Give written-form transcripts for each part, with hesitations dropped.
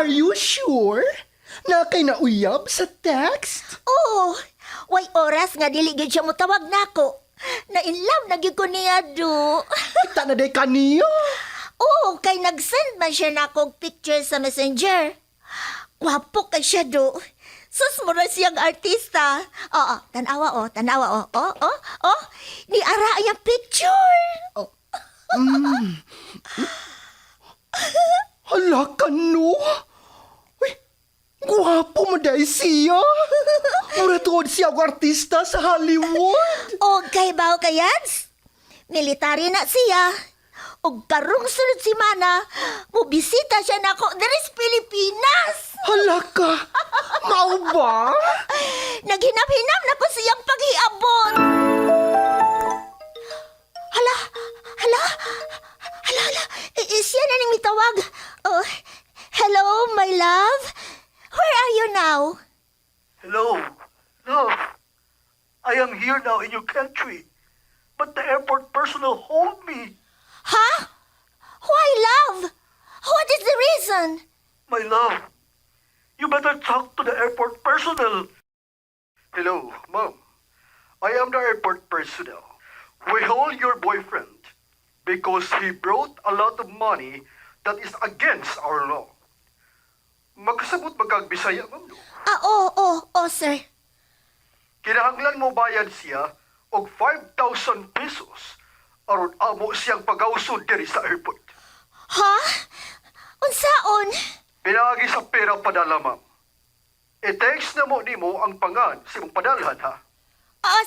Are you sure? Na kay nauyab sa text? Oo, way oras nga dili gyud siya motawag nako. Na in love na gyud ko niya do. Kita na day kaniya. Oo, kay nag-send man siya nako picture sa messenger. Gwapo kay siya do. Sus mo na siyang artista. Oo, tanawa oh. Ni ara yung picture. Hala ka no? Uy, guwapo mo dahil siya. Mura tuod siya ang artista sa Hollywood. O kay bao kayans? Military na siya. O karong sunod simana, mubisita siya nako diri sa Pilipinas. Hala ka, mau ba? Naghinap-hinap na ko siyang paghiabot. Hala. Siya na ning mitawag. Oh, hello, my love. Where are you now? Hello, love. I am here now in your country, but the airport personnel hold me. Huh? Why, love? What is the reason? My love, you better talk to the airport personnel. Hello, Mom. I am the airport personnel. We hold your boyfriend because he brought a lot of money that is against our law. Magkasabot magkagbisaya, Ma'am. No? Oo, sir. Kinahanglan mo bayad siya og 5,000 pesos aron amo siyang pag-ausod diri sa airport. Ha? Unsaon? Pinaagi sa pera padala, Ma'am. I-text na mo nimo ang pangan sa imong padalhan, ha?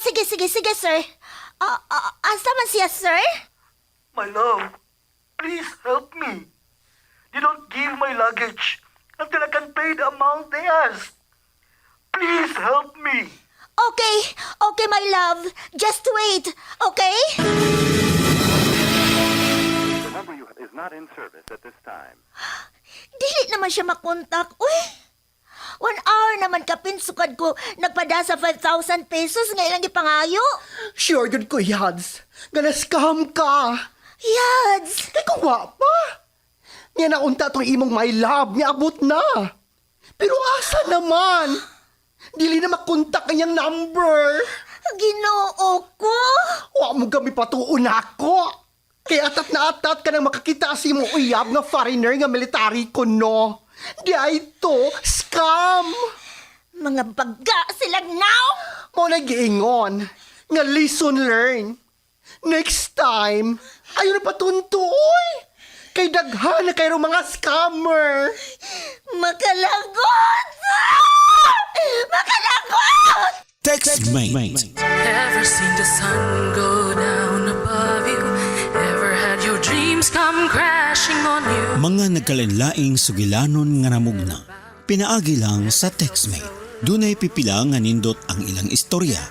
Sige, sir. Asa man siya, sir? My love, please help me. You don't give my luggage until I can pay the amount they ask. Please help me. Okay, my love. Just wait, okay? The number you have is not in service at this time. Dili naman siya makontak. Uy, 1 hour naman kapinsukad ko nagpada sa 5,000 pesos nga ilang ipangayo. Sure good ko, Yads. Gana-scam ka. Yads! Kay kuwa pa. Nga naunta tong imong my love, nga abot na. Pero asa naman? Dili na makontak kanyang number. Ginoo ko. Wa mo kami patuon ako. Kaya atat na atat ka nang makakita sa imong uyab nga foreigner nga military ko, no? Di ay to, scam. Mga baga silang now. Mo nag-iingon. Nga lesson learned. Next time, ayaw na patuntoy. Kay daghan na kayo mga scammer. Makalagot! Makalagot! TextMate. Ever seen the sun go down above you? Ever had your dreams come crashing on you? Mga nagkalinlaing sugilanon nga namugna. Pinaagi lang sa TextMate. Dunay pipila nga nindot ang ilang istorya.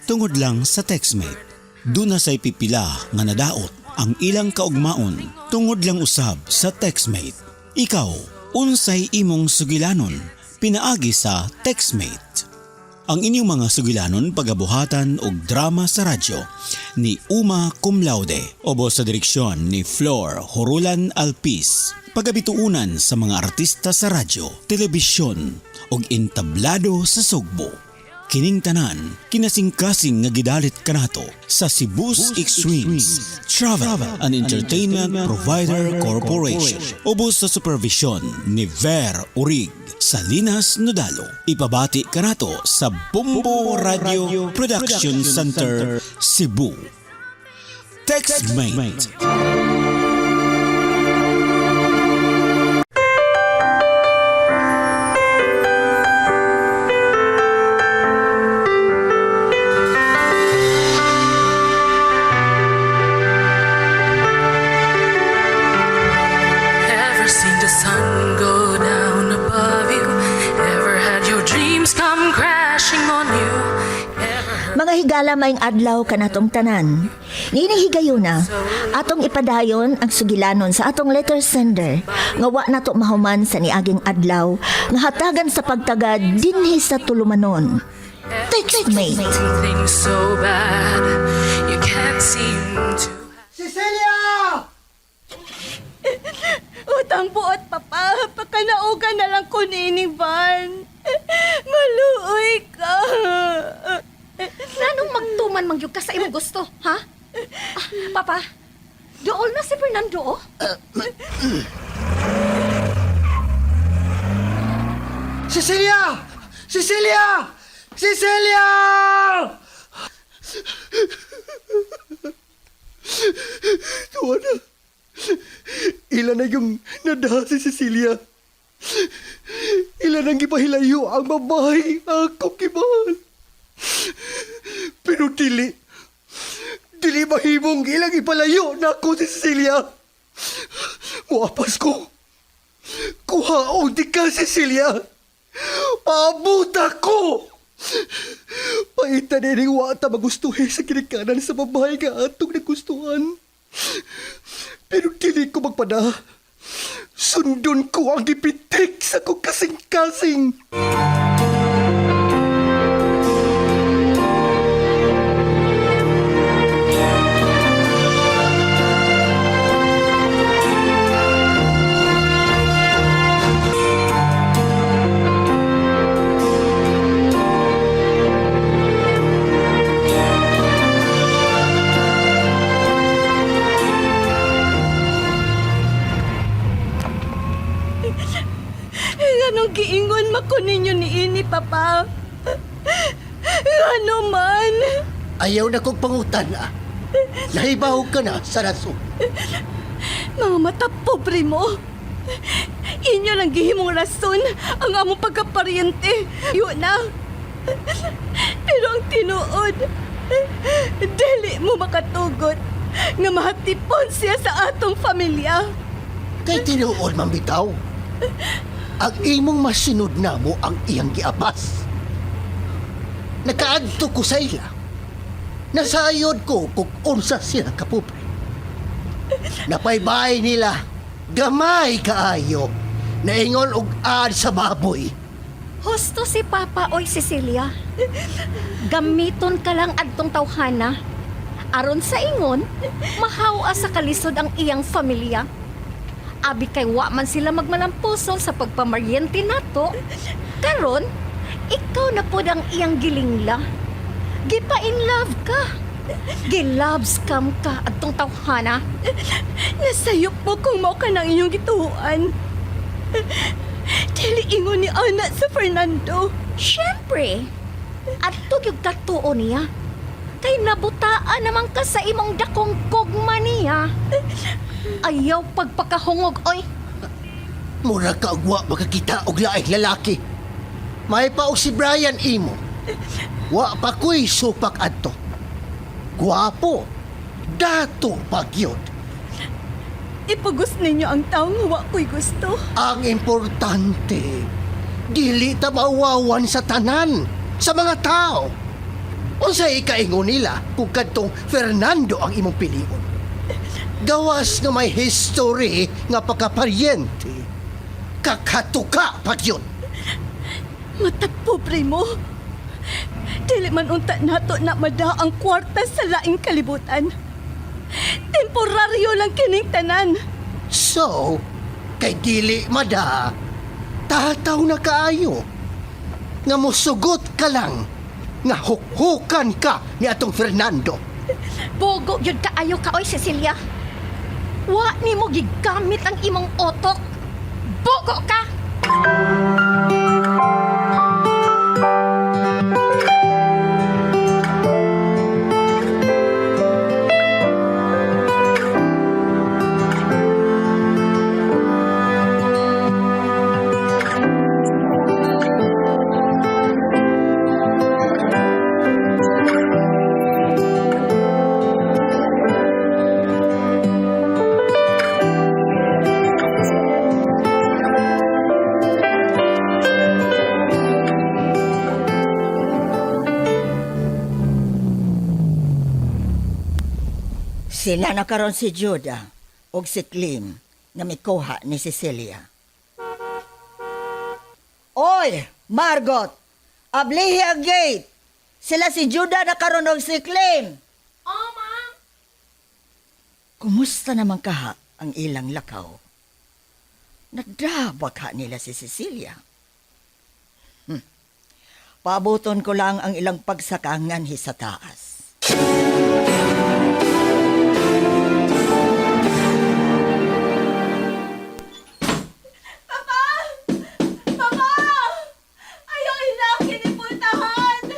Tungod lang sa TextMate. Duna say pipila nga nadaot ang ilang kaugmaon. Tungod lang usab sa TextMate. Ikaw, unsay imong sugilanon? Pinaagi sa TextMate. Ang inyong mga sugilanon, pagabuhatan og drama sa radyo ni Uma Cum Laude, ubos sa direksyon ni Flor Horulan Alpis. Pagabituunan sa mga artista sa radyo, telebisyon og entablado sa Sugbo. Kining tanan, kinasingkasing nga gidalit kanato sa Cebu's Extremes Travel and Entertainment Provider Corporation. Ubos sa supervision ni Ver Urig Salinas Nodalo. Ipabati kanato sa Bumbo Radio Production Center, Cebu. TextMate. Ever seen the sun go down above you? Ever had your dreams come crashing on you? Mga higala maing adlaw kanatong tanan. Ninihigayon na, atong ipadayon ang sugilanon sa atong letter sender nga wa nato mahuman sa niaging adlaw nga hatagan sa pagtagad dinhi sa tulumanon. TextMate. Things so bad you can't seem to. Cecilia! Matangpo at papa, pakanaugan na lang ko ni Van. Maluoy ka. Nanong magtuman mangyug ka sa imong gusto, ha? Papa, dool na si Fernando, oh. Cecilia! Cecilia! Cecilia! Tuwa na. Ilan na yung nadaha si Cecilia. Ilan ang gipahilayo ang babae akong gimahal. Pero dili mahimong ilang ipalayo na ako si Cecilia. Muapas ko. Kuhaon di ka, Cecilia. Paabuta ko. Paita na rin wata magustuhin sa kinikanan sa babae nga atong nagustuhan. Pero dili ko magpada. Sundon ko ang gipitik sa kong kasing-kasing. Anong giingon mako ninyo ni ini, papa? Ano man? Ayaw na kong pangutana. Nahibaw ka na sa rason. Mga mata pobre mo. Inyo lang gihimong rason ang among pagkaparyente. Yun na. Pero ang tinuod, dili mo makatugot nga mahatipon siya sa atong pamilya. Kay tinuod man bitaw. Ang imong masinod na mo ang iyang giapas. Nakaadto ko sa ila. Nasayod ko kung unsa sila kapobre. Napaybay nila, gamay kaayo, naingon og ad sa baboy. Husto si Papa oy Cecilia. Gamiton ka lang adtong tawhana. Aron sa ingon, mahawa sa kalisod ang iyang familia. Abi kay wa man sila magmalampuson sa pagpamaryente nato. Karon, ikaw na pod ang iyang gilingla. Gipa in love ka. Gilove scam ka adtong tawhana. Nasayop mo kung mao ka ng inyong gituan. Dili ingon ni anak sa Fernando. Siyempre, adto gyud katuo niya. Kay nabutaan naman ka sa imong dakong gugma niya. Ayaw pagpakahungog, oy. Mura ka og wa makakita og laing lalaki. May pa og si Brian imo. Wa pa ko'y supak adto. Guwapo. Dato pagyod. Ipugos ninyo ang taong wa ko'y gusto. Ang importante, dili ta mawawan sa tanan, sa mga tao. Unsay ikaingon nila kung kadtong Fernando ang imong pilion? Gawas nga may history nga pagkaparyente. Kakatuka pagyod. Mata pobre mo. Dili man unta nato na mada ang kwarta sa laing kalibutan. Temporaryo lang kining tanan. So, kay dili mada, tataw na kaayo. Nga musugot ka lang, nga hukhukan ka ni atong Fernando. Bogo yun kaayo ka, oy Cecilia. Wa ni mo gigamit ang imong otok. Bogo ka! Sila na karon si Judah og si Clem nga mikuha ni Cecilia. Oy, Margot! Ablihi ang gate! Sila si Judah na karon og si Clem! Oh, Ma'am. Kumusta naman kaha ang ilang lakaw? Nadabagha nila si Cecilia. Paabuton ko lang ang ilang pagsakangan sa taas. Mama! Ayaw ilang kinipultahan!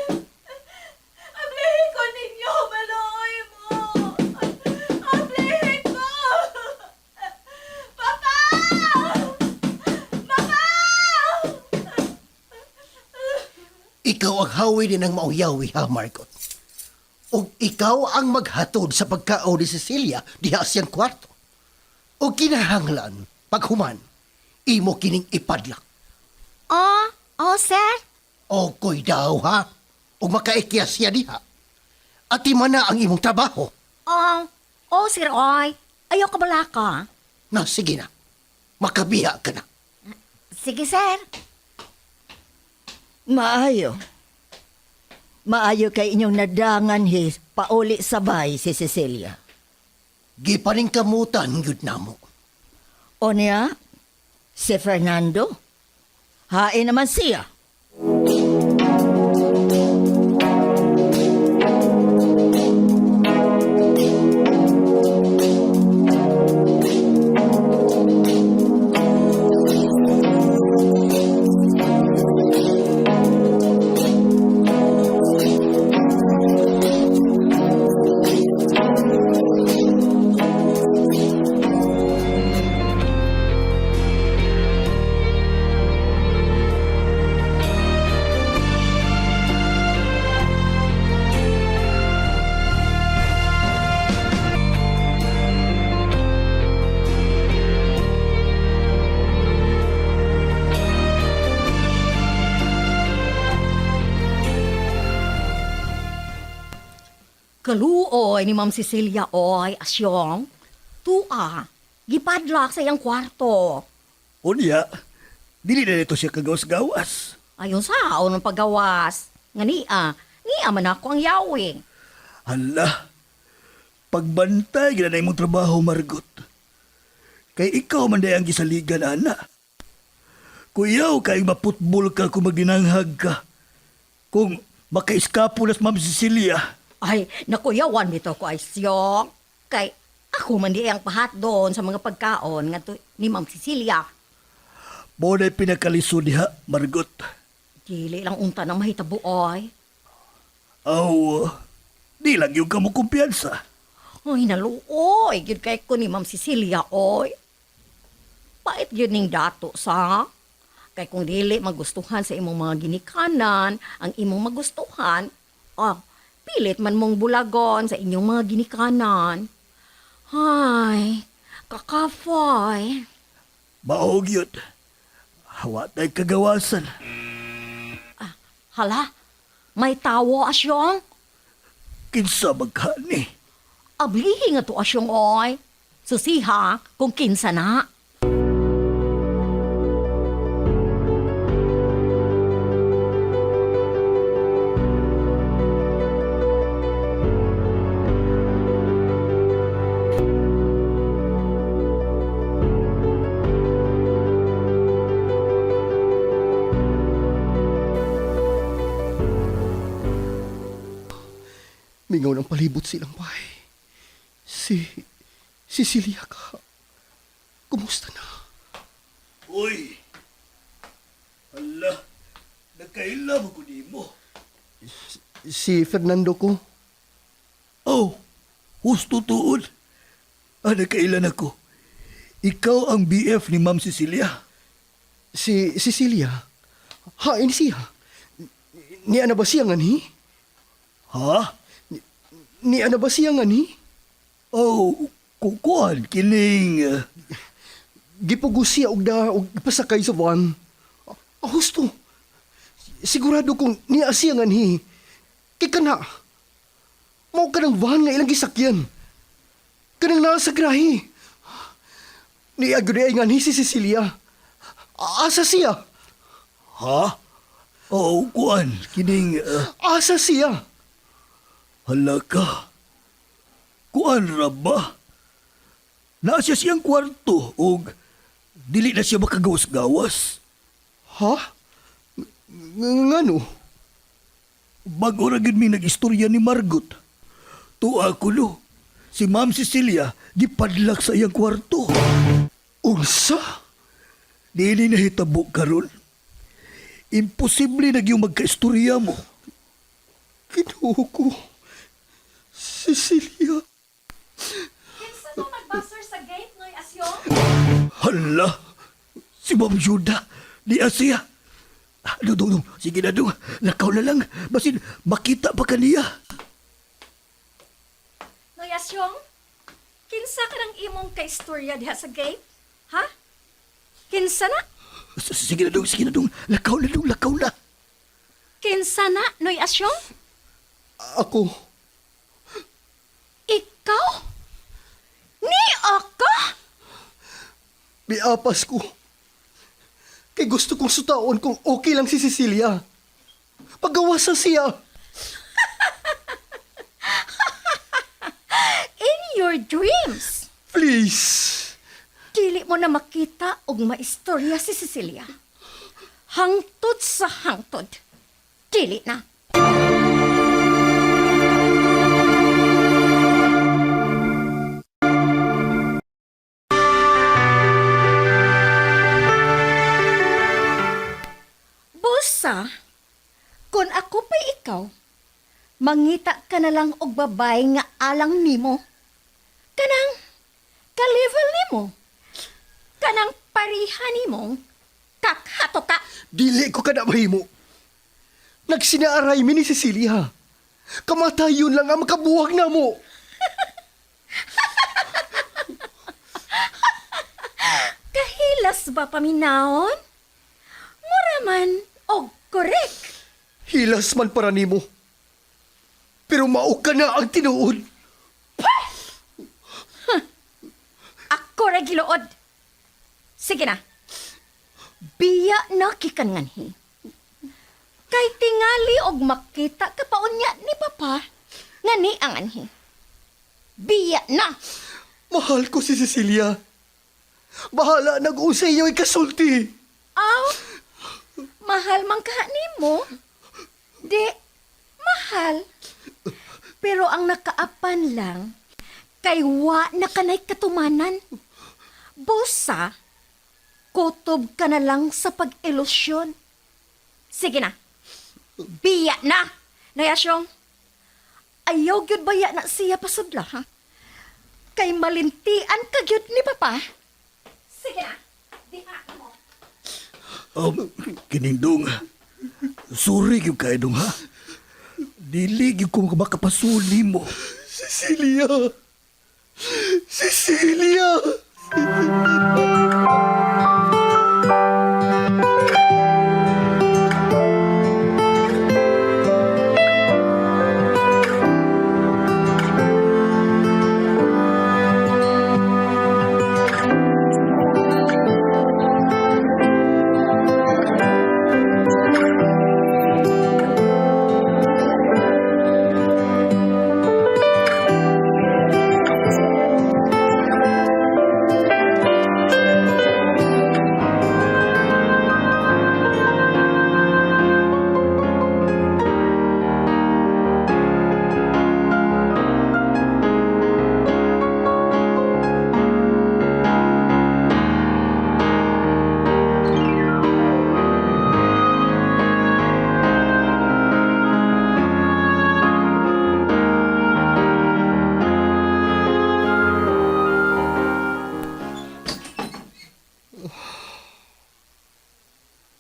Ablihin ko ninyo, maloy mo! Ablihin ko! Papa! Mama! Ikaw ang hawi din ng mauyawi, ha, Margot? O ikaw ang maghatod sa pagkaon ni Cecilia diha siyang kwarto. O kinahanglan, paghuman, imo kining ipadlak. Sir. O ko'y daw, ha? O makaikyas siya diha. At ima na ang imong trabaho. Sir Oy. Ayaw ka bala ka? Na, sige na. Makabiya ka na. Sige, sir. Maayo. Maayo kay inyong nadangan pauli sabay si Cecilia. Gipaning kamutan, yun na mo. O niya, si Fernando. Hain naman siya. Kaluoy ni Ma'am Cecilia oy, asyong. Tua, gipadlak sa iyang kwarto. Unya, dili na nito siya kagawas-gawas. Ayon sa ng paggawas. Nga niya man ako ang yawing. Hala, pagbantay gina na imong trabaho, Margot. Kay ikaw man day ang gisaligan, ana. Kuyaw kay maputbol ka kung magdinanghag ka. Kung makaiskapulas Ma'am Cecilia. Ay, nakuyawan dito ko ay siyong. Kay ako man di ang pahat doon sa mga pagkaon nga ni Ma'am Cecilia. Bona'y pinakalisod diha, Margot. Dili lang unta ng mahitabo oy. Aw, di lang yung kamo kumpiyansa. Ay, naluoy. Yun kay ko ni Ma'am Cecilia oy. Pait yun ning dato sa. Kay kung dili magustuhan sa imong mga ginikanan, ang imong magustuhan, pilit man mong bulagon sa inyong mga ginikanan. Ay, kakafoy. Maog yun. Hawa tayo kagawasan. Hala, may tawo asyong. Kinsa magkani. Ablihi nga to asyong oy. Susiha kung kinsa na. Mingaw ng palibot silang bahay. Si Cecilia ka. Kumusta na? Uy! Hala, nagkaila mo ko mo. Si Fernando ko. Oh, husto tuod. Nagkailan ako. Ikaw ang BF ni Ma'am Cecilia. Si Cecilia. Hain siya. Ni ana ba siya nga ni? Ha? Ni ana ba siya nga ni? Oh, kukuan, kining... Gipugos siya og pasakay sa van. Husto. Sigurado kong niya siya nga ni. Kay ka na. Mao ka ng van nga ilang gisakyan. Kanang nasa grahe. Ni agre nga ni si Cecilia. Asa siya? Ha? Oh, kuan, kining... Asa siya? Hala ka. Kuan ra ba? Nasa siyang kwarto og dili na siya makagawas-gawas. Ha? Ngano? Bago ra gid mi nag-istorya ni Margot. Tuwa ko lo, si Ma'am Cecilia gipadlak sa iyang kwarto. Unsa? Dili na hitabo karon. Imposible na gyud magkaistorya mo. Kinuha ko. Cecilia. Kinsa to magbasor sa gate, Noy Asyong? Hala, si Ma'am Yuda, di Asia. Dudong, sige na dong, lakaw na lang, basin makita pa kaniya. Noy Asyong, kinsa ka ng imong kaistorya diha sa gate? Ha? Kinsa na? Sige na dong, lakaw na. Kinsa na, Noy Asyong? Ako. Ikaw? Ni ako? Biapas ko. Kay gusto kong sutaon kung okay lang si Cecilia. Pagawasa siya. In your dreams? Please. Dili mo na makita og maistorya si Cecilia. Hangtod sa hangtod. Dili na. Busa, kung ako pa'y ikaw, mangita ka na lang og babay nga alang nimo. Kanang ka-level nimo. Kanang parihan nimo. Kakhato ka. Dili ko kada mahimo. Nagsinaaray mi ni Cecilia. Kamatayon lang ang makabuwag na mo. Kahilas ba paminaon? Muraman og korek. Hilas man para nimo. Pero mao ka na ang tinuod. Ako ra giluod. Sige na. Biya na kikanganhi. Kay tingali og makita kapaunya ni Papa nga ni ang anhi. Biya na. Mahal ko si Cecilia. Bahala nag-usay iyo ikasulti. Aw, mahal man ka nimo. Di, mahal. Pero ang nakaapan lang, kay wa na kanay katumanan. Busa, kutob ka na lang sa pag-ilusyon. Sige na. Biya na. Nayasyong, ayaw gyud baya na siya pasudla, ha? Kay malintian ka gyud ni Papa. Sige na. Diha mo. Kinindong, sorry gyud kay dong ha. Dili gyud ko makapasuli mo. Cecilia. Cecilia.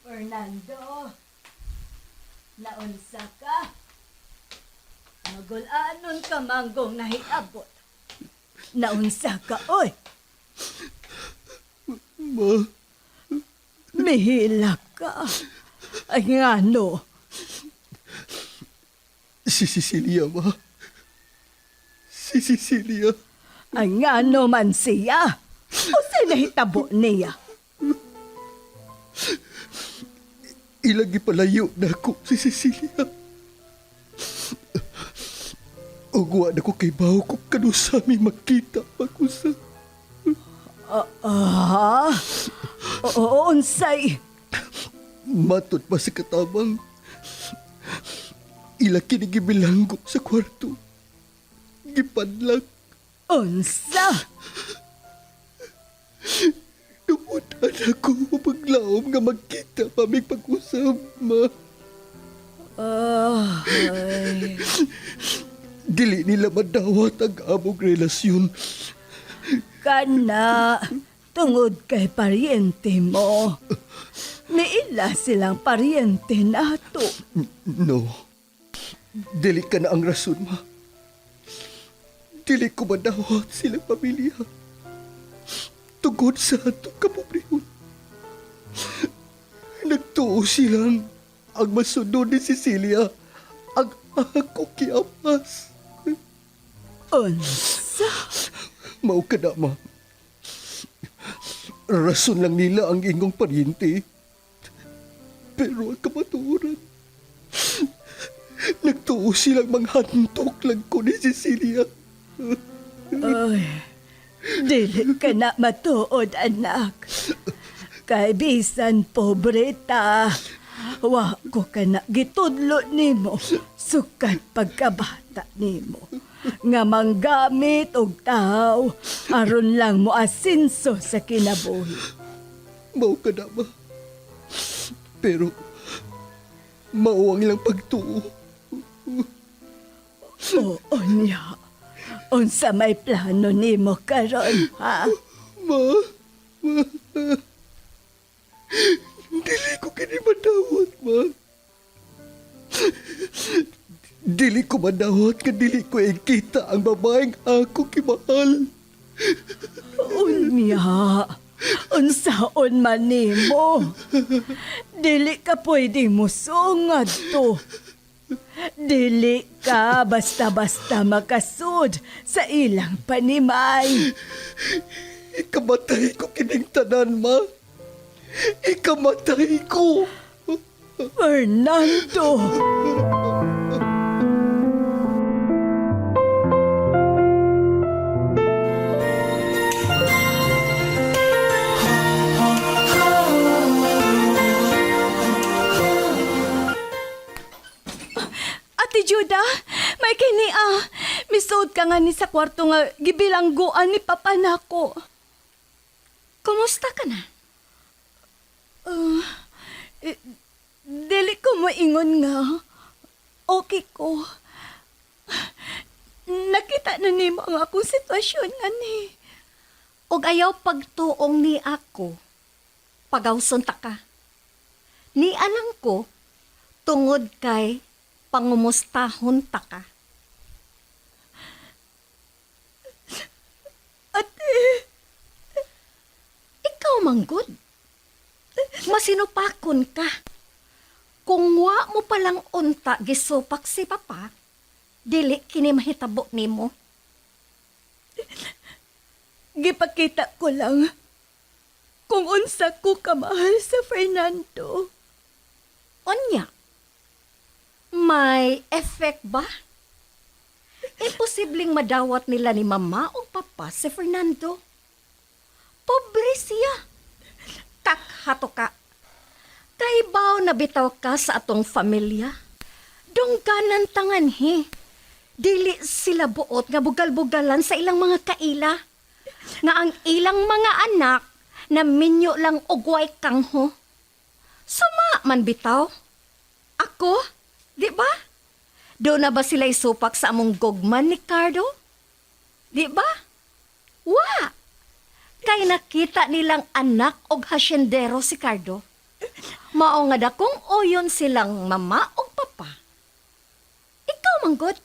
Fernando, naunsa ka? Magulanon ka manggong nahiabot. Naunsa ka, oy? Ma, Mihila ka. Ay nga no. si Cecilia, ma. Si Cecilia. Ay nga no man siya. O sinahitabo niya. Ilagi palayo na ako si Cecilia. Ugwa na ko kay baho ko kanusami magkita pag-usa. Oo, unsay. Matot pa sa katabang. Ila kinigibilanggo sa kwarto. Gipadlak. Unsa? Namutan ako paglaom nga magkita pamig pag-usap, ma. Ay. Dili nila madawat ang among relasyon. Kana, tungod kay paryente mo. Niila silang paryente nato. No. Dili ka na ang rason, ma. Dili ko madawat silang pamilya. Tungod sa atong kapobrehon. Nagtuo silang ang masunod ni Cecilia ang ako kiapas. Unsa? Mao ka na, ma. Rason lang nila ang ingong paryente. Pero ang kamatuoran, nagtuo silang manghantok lang ko ni Cecilia. Ay, dili ka na matuod, anak. Kay bisan pobre ta, wa ko ka na gitudlo nimo sukat pagkabata nimo. Nga manggamit og tao, aron lang mo asinso sa kinabuhi. Mao ka na, ma. Pero, mao ang ilang pagtuo. Oo niya. Unsa may plano nimo karon, ha? Ma. Dili ko kini madawat, ma. Dili ko madawat nga dili ko ikita ang babaeng ako kimahal. Unya, unsaon man nimo? Dili ka pwede mo sungad to. Dili ka basta-basta makasud sa ilang panimay. Ikamatay ko kining tanan, ma. Ikamatay ko. Fernando! Ate Juda, may kini misud ka nga ni sa kwarto nga gibilangguan ni Papa nako. Kumusta ka na? Dili ko moingon nga. Okay ko. Nakita na nimo ang akong sitwasyon, ani. Og ayaw pagtuong ni ako. Pagawson ta ka. Ni alang ko, tungod kay pangumustahon ta ka. Ate, Ikaw manggod. Masinupakon ka. Kung wa mo palang unta gisupak si Papa, dili kini mahitabo nimo. gipakita ko lang kung unsa ko kamahal sa Fernando. Onya, may effect ba? Imposibleng madawat nila ni Mama o Papa si Fernando. Pobre siya. Kakhato ka. Kaibaw na bitaw ka sa atong pamilya. Dungganan tangan he. Dili sila buot nga bugal-bugalan sa ilang mga kaila. Nga ang ilang mga anak na minyo lang ugway kangho. Sama man bitaw. Ako, di ba? Doon na ba sila isupak sa among gugman ni Cardo? Di ba? Wa! Kay nakita nilang anak og hasyendero si Cardo. Mao nga dakong oyon silang mama o papa. Ikaw manggod,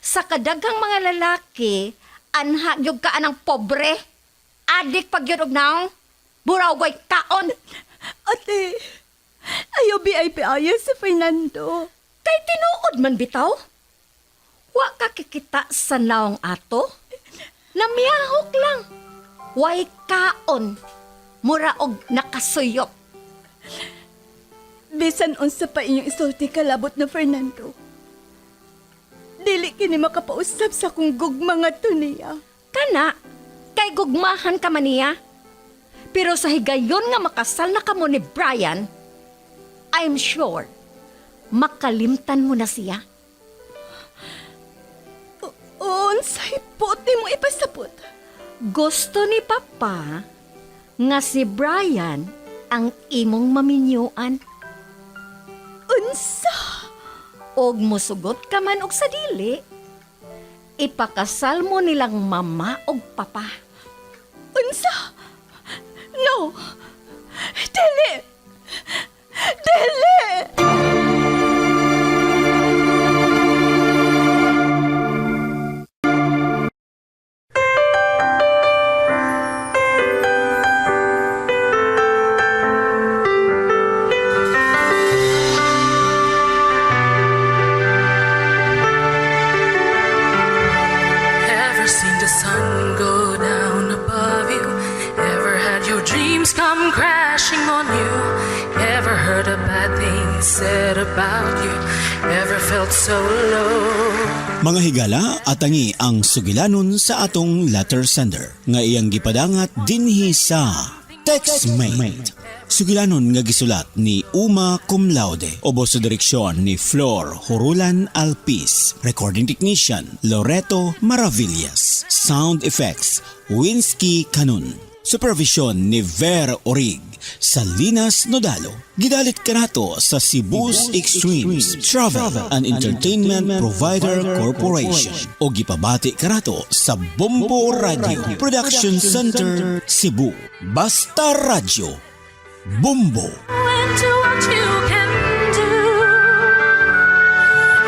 sa kadaghang mga lalaki, anha gyud ka anang pobre. Adik pag yun og naong, buraw goy kaon. Ate, ayaw BIP ayo sa Fernando. Kay tinuod man bitaw. Wa ka kikita sa naong ato. Namiyahok lang. Way kaon. Mura og nakasuyop. Bisan unsa pa inyong isulti kalabot na Fernando. Dili kini makapausap sa kong gugma nga to niya. Kana, kay gugmahan ka man niya. Pero sa higayon nga makasal na kamo ni Brian, I'm sure makalimtan mo na siya. Unsay puti mo ipasabot? Gusto ni Papa nga si Brian ang imong maminyuan. Unsa? Og musugot ka man og sa dili, ipakasal mo nilang mama og papa. Unsa? No! Dili! Dili! Ever seen the sun go down above you? Ever had your dreams come crashing on you? Ever heard a bad thing said about you? Ever felt so low? Mga higala, atangi ang sugilanon sa atong letter sender nga iyang gipadangat dinhi sa Textmate. Sugilanon nga gisulat ni Uma Cum Laude, ubos sa direksyon ni Flor Horulan Alpis, recording technician Loreto Maravillas, sound effects Winsky Canun, supervision ni Ver Orig, Salinas Nodalo. Gidalit kanato sa Cebu's Extremes Travel and Entertainment Provider Corporation o gipabati kanato sa Bombo Radio Production Center Cebu. Basta Radio Bombo. Into what you can do.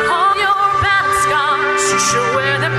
All your past scars, you should wear them